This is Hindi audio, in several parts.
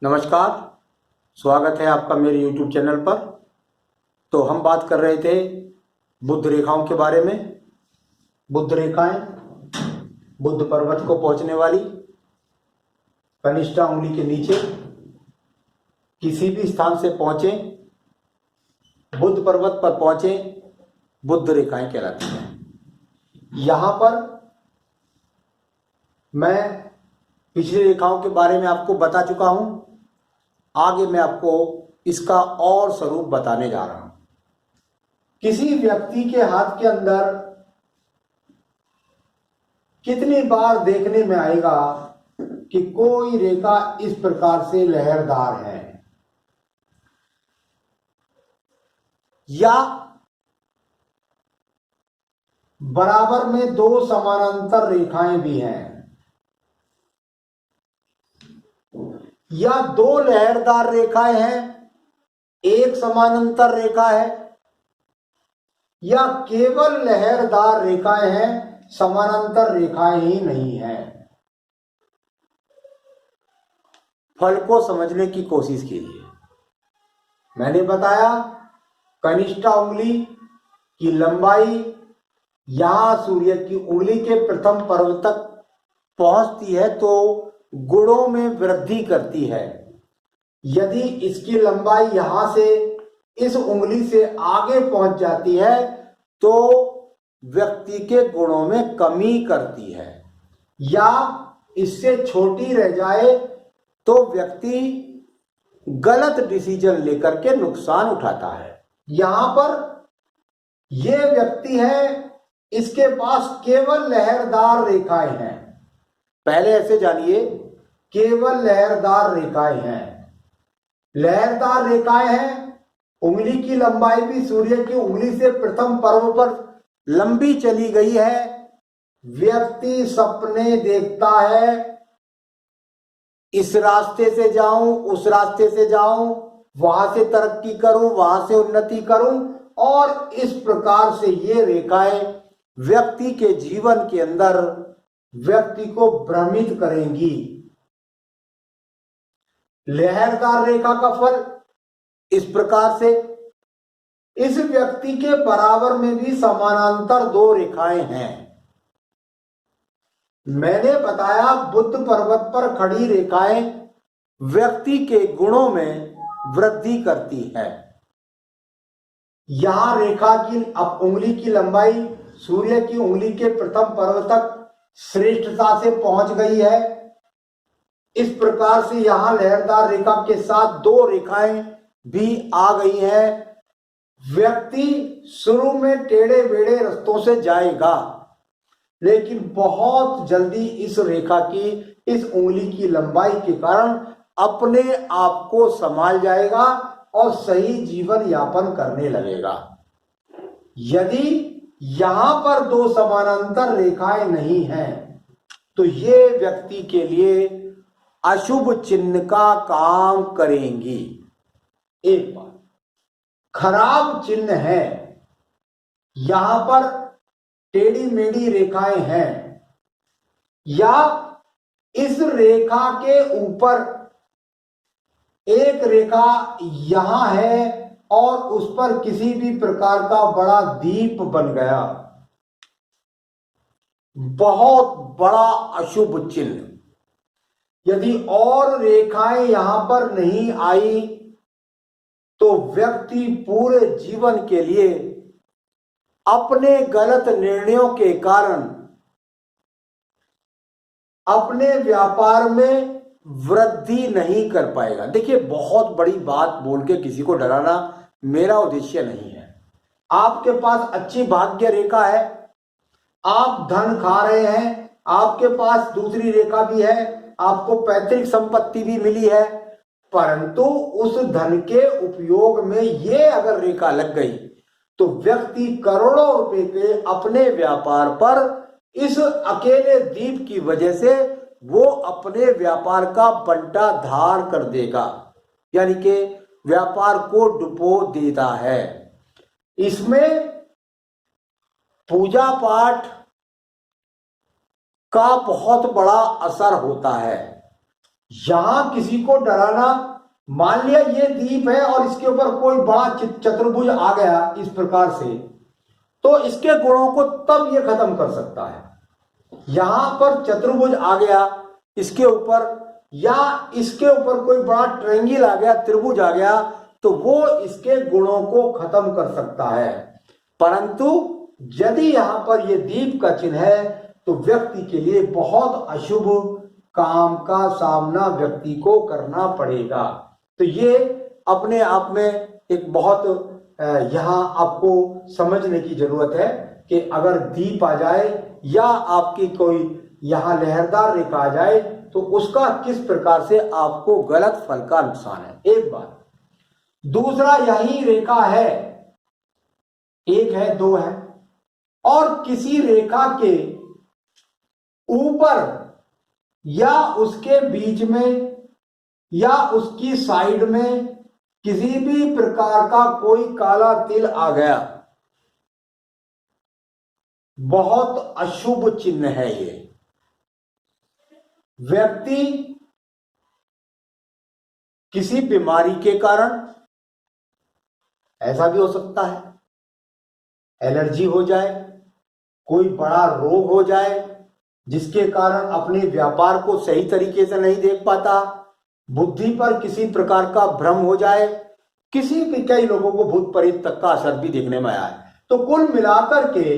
नमस्कार। स्वागत है आपका मेरे YouTube चैनल पर। तो हम बात कर रहे थे बुध रेखाओं के बारे में। बुध रेखाएं बुध पर्वत को पहुंचने वाली, कनिष्ठा उंगली के नीचे किसी भी स्थान से पहुंचे, बुध पर्वत पर पहुंचे, बुध रेखाएं कहलाती हैं। यहां पर मैं पिछली रेखाओं के बारे में आपको बता चुका हूं। आगे मैं आपको इसका और स्वरूप बताने जा रहा हूं। किसी व्यक्ति के हाथ के अंदर कितनी बार देखने में आएगा कि कोई रेखा इस प्रकार से लहरदार है, या बराबर में दो समानांतर रेखाएं भी हैं, या दो लहरदार रेखाएं हैं, एक समानांतर रेखा है, या केवल लहरदार रेखाएं हैं, समानांतर रेखाएं ही नहीं है। फल को समझने की कोशिश कीजिए। मैंने बताया कनिष्ठा उंगली की लंबाई यहां सूर्य की उंगली के प्रथम पर्व तक पहुंचती है तो गुणों में वृद्धि करती है। यदि इसकी लंबाई यहां से इस उंगली से आगे पहुंच जाती है तो व्यक्ति के गुणों में कमी करती है, या इससे छोटी रह जाए तो व्यक्ति गलत डिसीजन लेकर के नुकसान उठाता है। यहां पर यह व्यक्ति है, इसके पास केवल लहरदार रेखाएं हैं। पहले ऐसे जानिए, केवल लहरदार रेखाएं हैं। लहरदार रेखाएं हैं, उंगली की लंबाई भी सूर्य की उंगली से प्रथम पर्व पर लंबी चली गई है। व्यक्ति सपने देखता है, इस रास्ते से जाऊं, उस रास्ते से जाऊं, वहां से तरक्की करूं, वहां से उन्नति करूं, और इस प्रकार से ये रेखाएं व्यक्ति के जीवन के अंदर व्यक्ति को भ्रमित करेंगी। लहरदार रेखा का फल इस प्रकार से, इस व्यक्ति के बराबर में भी समानांतर दो रेखाएं हैं। मैंने बताया बुध पर्वत पर खड़ी रेखाएं व्यक्ति के गुणों में वृद्धि करती है। यहां रेखा की अब उंगली की लंबाई सूर्य की उंगली के प्रथम पर्व तक श्रेष्ठता से पहुंच गई है। इस प्रकार से यहां लहरदार रेखा के साथ दो रेखाएं भी आ गई हैं। व्यक्ति शुरू में टेढ़े बेढ़े रास्तों से जाएगा, लेकिन बहुत जल्दी इस रेखा की, इस उंगली की लंबाई के कारण अपने आप को संभाल जाएगा और सही जीवन यापन करने लगेगा। यदि यहां पर दो समानांतर रेखाएं नहीं हैं तो ये व्यक्ति के लिए अशुभ चिन्ह का काम करेंगी। एक बात, खराब चिन्ह है, यहां पर टेढ़ी मेढ़ी रेखाएं हैं, या इस रेखा के ऊपर एक रेखा यहां है और उस पर किसी भी प्रकार का बड़ा दीप बन गया, बहुत बड़ा अशुभ चिन्ह। यदि और रेखाएं यहां पर नहीं आई तो व्यक्ति पूरे जीवन के लिए अपने गलत निर्णयों के कारण अपने व्यापार में वृद्धि नहीं कर पाएगा। देखिए, बहुत बड़ी बात बोल के किसी को डराना मेरा उद्देश्य नहीं है। आपके पास अच्छी भाग्य रेखा है, आप धन खा रहे हैं, आपके पास दूसरी रेखा भी है, आपको पैतृक संपत्ति भी मिली है, परंतु उस धन के उपयोग में ये अगर रेखा लग गई तो व्यक्ति करोड़ों रुपए के अपने व्यापार पर इस अकेले दीप की वजह से वो अपने व्यापार का बंटा धार कर देगा, यानी कि व्यापार को डुबो देता है। इसमें पूजा पाठ का बहुत बड़ा असर होता है। यहां किसी को डराना, मान लिया ये दीप है और इसके ऊपर कोई बड़ा चतुर्भुज आ गया इस प्रकार से, तो इसके गुणों को तब ये खत्म कर सकता है। यहां पर चतुर्भुज आ गया इसके ऊपर, या इसके ऊपर कोई बड़ा ट्रायंगल आ गया, त्रिभुज आ गया, तो वो इसके गुणों को खत्म कर सकता है। परंतु यदि यहां पर ये दीप का चिन्ह है तो व्यक्ति के लिए बहुत अशुभ काम का सामना व्यक्ति को करना पड़ेगा। तो ये अपने आप में एक बहुत यहां आपको समझने की जरूरत है कि अगर दीप आ जाए या आपकी कोई यहां लहरदार रेखा आ जाए तो उसका किस प्रकार से आपको गलत फल का नुकसान है, एक बात। दूसरा, यही रेखा है, एक है, दो है, और किसी रेखा के ऊपर या उसके बीच में या उसकी साइड में किसी भी प्रकार का कोई काला तिल आ गया, बहुत अशुभ चिन्ह है ये। व्यक्ति किसी बीमारी के कारण, ऐसा भी हो सकता है एलर्जी हो जाए, कोई बड़ा रोग हो जाए जिसके कारण अपने व्यापार को सही तरीके से नहीं देख पाता, बुद्धि पर किसी प्रकार का भ्रम हो जाए, किसी भी, कई लोगों को भूत प्रेत तक का असर भी देखने में आया है। तो कुल मिलाकर के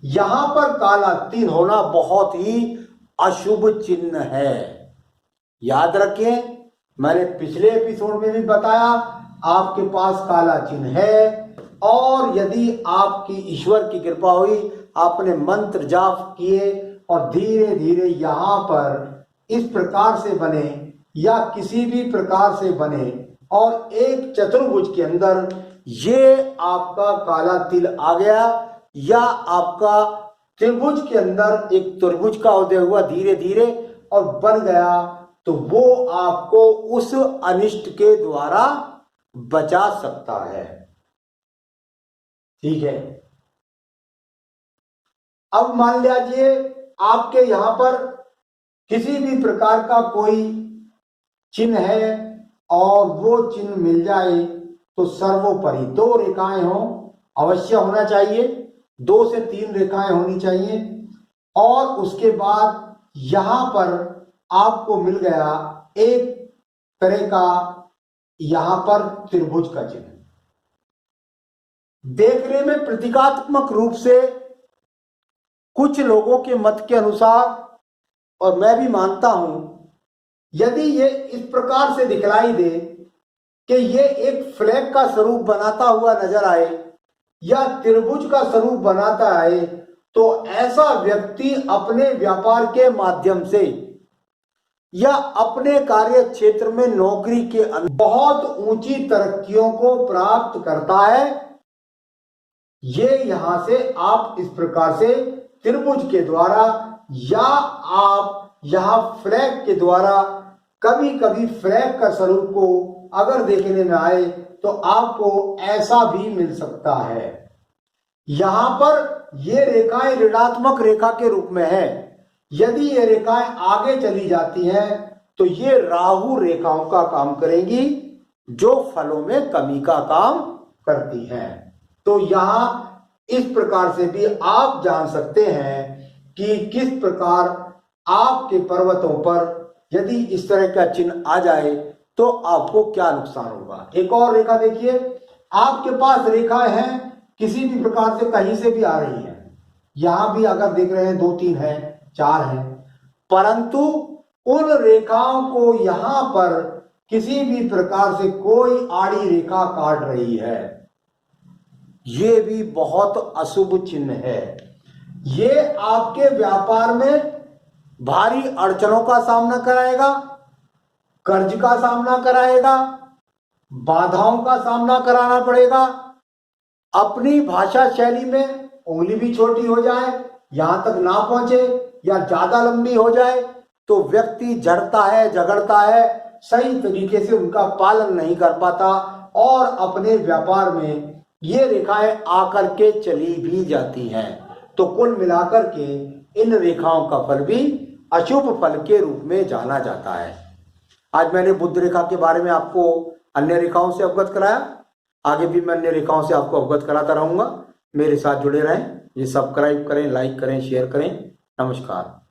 यहां पर काला तिल होना बहुत ही अशुभ चिन्ह है। याद रखें, मैंने पिछले एपिसोड में भी बताया, आपके पास काला चिन्ह है और यदि आपकी ईश्वर की कृपा हुई, आपने मंत्र जाप किए और धीरे धीरे यहां पर इस प्रकार से बने या किसी भी प्रकार से बने और एक चतुर्भुज के अंदर ये आपका काला तिल आ गया, या आपका त्रिभुज के अंदर एक त्रिभुज का उदय हुआ धीरे धीरे और बन गया, तो वो आपको उस अनिष्ट के द्वारा बचा सकता है। ठीक है, अब मान लीजिए आपके यहां पर किसी भी प्रकार का कोई चिन्ह है और वो चिन्ह मिल जाए तो सर्वोपरि 2 रेखाएं हो, अवश्य होना चाहिए, 2 से 3 रेखाएं होनी चाहिए, और उसके बाद यहां पर आपको मिल गया एक तरह का यहां पर त्रिभुज का चिन्ह। देखने में प्रतीकात्मक रूप से कुछ लोगों के मत के अनुसार, और मैं भी मानता हूं, यदि ये इस प्रकार से दिखलाई दे कि ये एक फ्लैग का स्वरूप बनाता हुआ नजर आए या त्रिभुज का स्वरूप बनाता आए, तो ऐसा व्यक्ति अपने व्यापार के माध्यम से या अपने कार्य क्षेत्र में नौकरी के बहुत ऊंची तरक्कियों को प्राप्त करता है। ये यहां से आप इस प्रकार से त्रिभुज के द्वारा या आप यहां फ्लैग के द्वारा, कभी कभी फ्लैग का स्वरूप को अगर देखने में आए तो आपको ऐसा भी मिल सकता है। यहां पर ये रेखाएं ऋणात्मक रेखा के रूप में है। यदि ये रेखाएं आगे चली जाती हैं तो ये राहु रेखाओं का काम करेंगी, जो फलों में कमी का काम करती हैं। तो यहां इस प्रकार से भी आप जान सकते हैं कि किस प्रकार आपके पर्वतों पर यदि इस तरह का चिन्ह आ जाए तो आपको क्या नुकसान होगा। एक और रेखा देखिए, आपके पास रेखाएं हैं किसी भी प्रकार से कहीं से भी आ रही हैं, यहां भी अगर देख रहे हैं 2 3 हैं 4 हैं, परंतु उन रेखाओं को यहां पर किसी भी प्रकार से कोई आड़ी रेखा काट रही है, ये भी बहुत अशुभ चिन्ह है। ये आपके व्यापार में भारी अड़चनों का सामना कराएगा, कर्ज का सामना कराएगा, बाधाओं का सामना कराना पड़ेगा। अपनी भाषा शैली में उंगली भी छोटी हो जाए, यहां तक ना पहुंचे या ज्यादा लंबी हो जाए तो व्यक्ति जड़ता है, झगड़ता है, सही तरीके से उनका पालन नहीं कर पाता और अपने व्यापार में ये रेखाएं आकर के चली भी जाती हैं। तो कुल मिलाकर के इन रेखाओं का फल भी अशुभ फल के रूप में जाना जाता है। आज मैंने बुध रेखा के बारे में आपको अन्य रेखाओं से अवगत कराया, आगे भी मैं अन्य रेखाओं से आपको अवगत कराता रहूंगा। मेरे साथ जुड़े रहें, ये सब्सक्राइब करें, लाइक करें, शेयर करें। नमस्कार।